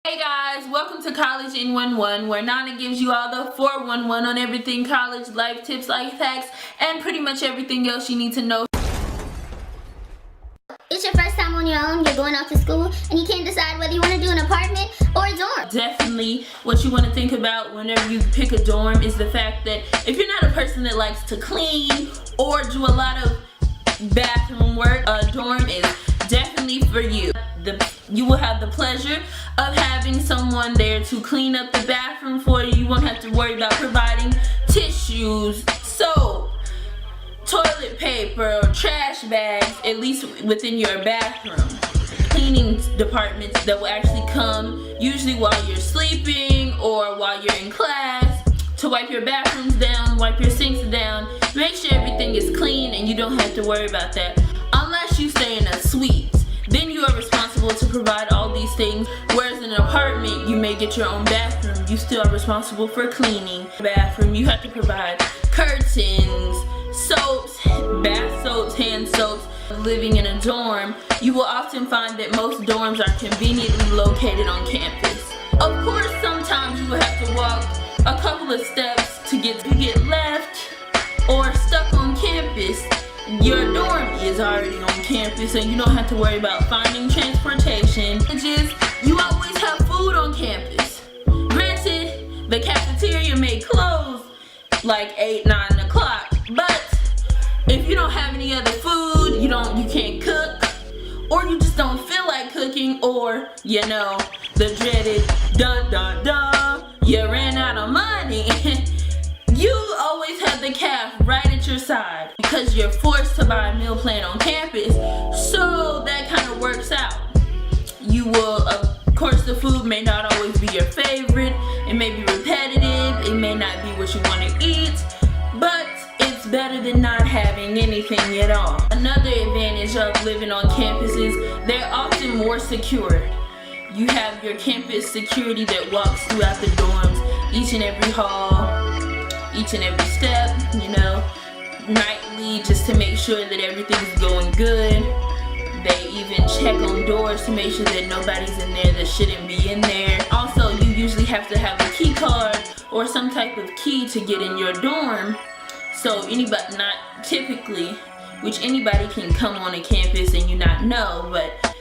Hey guys, welcome to College in 1-1, where Nana gives you all the 411 on everything college, life tips, life hacks, and pretty much everything else you need to know. It's your first time on your own, you're going off to school, and you can't decide whether you want to do an apartment or a dorm. Definitely what you want to think about whenever you pick a dorm is the fact that if you're not a person that likes to clean or do a lot of bathroom work, a dorm is definitely for you. You will have the pleasure of having someone there to clean up the bathroom for you. You won't have to worry about providing tissues, soap, toilet paper, or trash bags, at least within your bathroom. Cleaning departments that will actually come usually while you're sleeping or while you're in class to wipe your bathrooms down, wipe your sinks down, make sure everything is clean and you don't have to worry about that unless you stay in a suite. Then you are responsible to provide all these things, whereas in an apartment you may get your own bathroom. You still are responsible for cleaning the bathroom. You have to provide curtains, soaps, bath soaps, hand soaps. Living in a dorm, you will often find that most dorms are conveniently located on campus. Of course, sometimes you will have to walk a couple of steps to get left or stuck on campus. Your dorm is already on campus and you don't have to worry about finding transportation. You always have food on campus. Granted, the cafeteria may close like 8, 9 o'clock, but if you don't have any other food, you can't cook, or you just don't feel like cooking, or the dreaded dun dun dun, you ran out of money. You always have the caf right at your side because you're forced to buy a meal plan on campus, so that kind of works out. You will, of course, the food may not always be your favorite, it may be repetitive, it may not be what you want to eat, but it's better than not having anything at all. Another advantage of living on campus is they're often more secure. You have your campus security that walks throughout the dorms, each and every hall, each and every step, nightly, just to make sure that everything's going good. They even check on doors to make sure that nobody's in there that shouldn't be in there. Also, you usually have to have a key card or some type of key to get in your dorm. So anybody, not typically, which anybody can come on a campus and you not know, but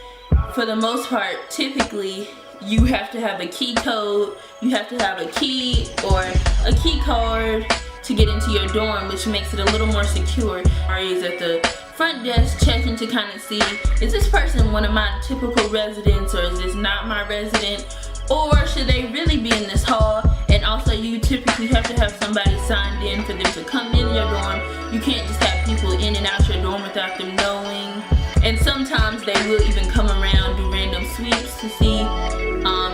for the most part, typically, you have to have a key code, you have to have a key or a key card to get into your dorm, which makes it a little more secure. RAs at the front desk checking to kind of see, is this person one of my typical residents or is this not my resident? Or should they really be in this hall? And also you typically have to have somebody signed in for them to come in your dorm. You can't just have people in and out your dorm without them knowing. And sometimes they will even come around, do random sweeps to see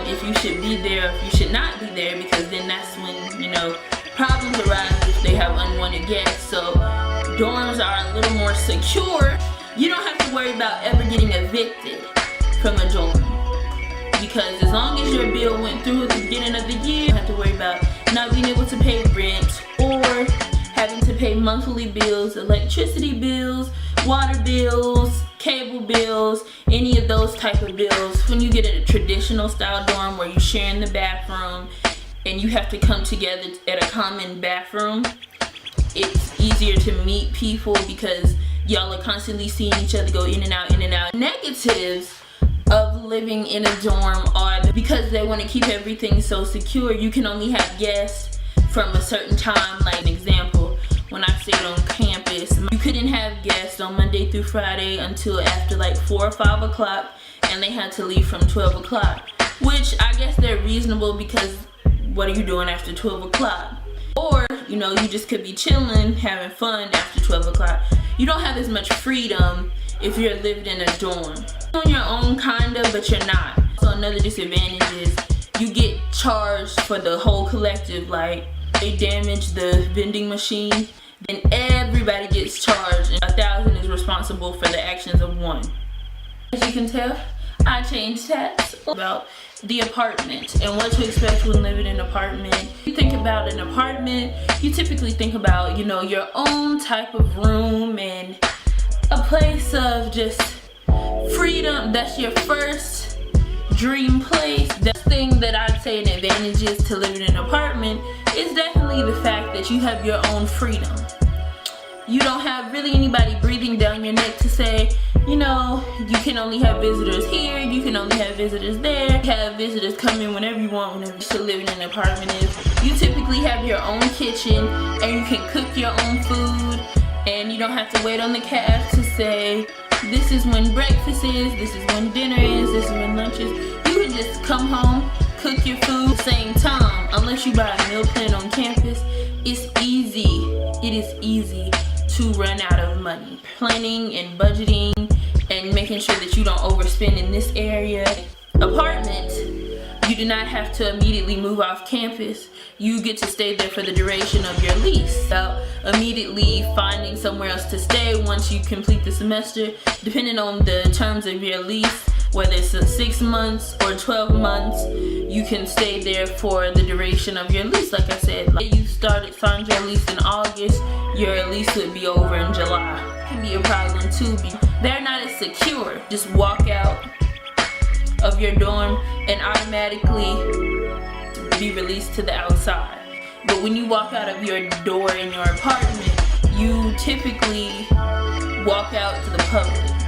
if you should be there or if you should not be there, because then that's when, problems arise if they have unwanted guests. So dorms are a little more secure. You don't have to worry about ever getting evicted from a dorm, because as long as your bill went through at the beginning of the year, you don't have to worry about not being able to pay rent or having to pay monthly bills, electricity bills, water bills, cable bills, any of those type of bills. When you get a traditional style dorm where you share in the bathroom and you have to come together at a common bathroom, it's easier to meet people because y'all are constantly seeing each other go in and out, in and out. Negatives of living in a dorm are because they want to keep everything so secure, you can only have guests from a certain time. Like an example, when I stayed on campus, you couldn't have guests on Monday through Friday until after like 4 or 5 o'clock, and they had to leave from 12 o'clock, which I guess they're reasonable because what are you doing after 12 o'clock? Or, you just could be chilling, having fun after 12 o'clock. You don't have as much freedom if you're living in a dorm. You're on your own kinda, but you're not. So another disadvantage is you get charged for the whole collective. Like, they damage the vending machine, then everybody gets charged, and 1,000 is responsible for the actions of 1. As you can tell, I changed tabs about the apartment and what to expect when living in an apartment. You think about an apartment, you typically think about, your own type of room and a place of just freedom. That's your first dream place. The thing that I'd say an advantage is to living in an apartment is definitely the fact that you have your own freedom. You don't have really anybody breathing down your neck to say, you know, you can only have visitors here, you can only have visitors there. Have visitors come in whenever you want, whenever you living in an apartment is. You typically have your own kitchen and you can cook your own food, and you don't have to wait on the cab to say, this is when breakfast is, this is when dinner is, this is when lunch is. You can just come home, cook your food at the same time. Unless you buy a meal plan on campus, it's easy. It is easy to run out of money. Planning and budgeting and making sure that you don't overspend in this area. Apartment, you do not have to immediately move off campus. You get to stay there for the duration of your lease without immediately finding somewhere else to stay once you complete the semester. Depending on the terms of your lease, whether it's 6 months or 12 months, you can stay there for the duration of your lease. Like I said, like you signed your lease in August, your lease would be over in July. It can be a problem too. They're not as secure. Just walk out of your dorm and automatically be released to the outside. But when you walk out of your door in your apartment, you typically walk out to the public.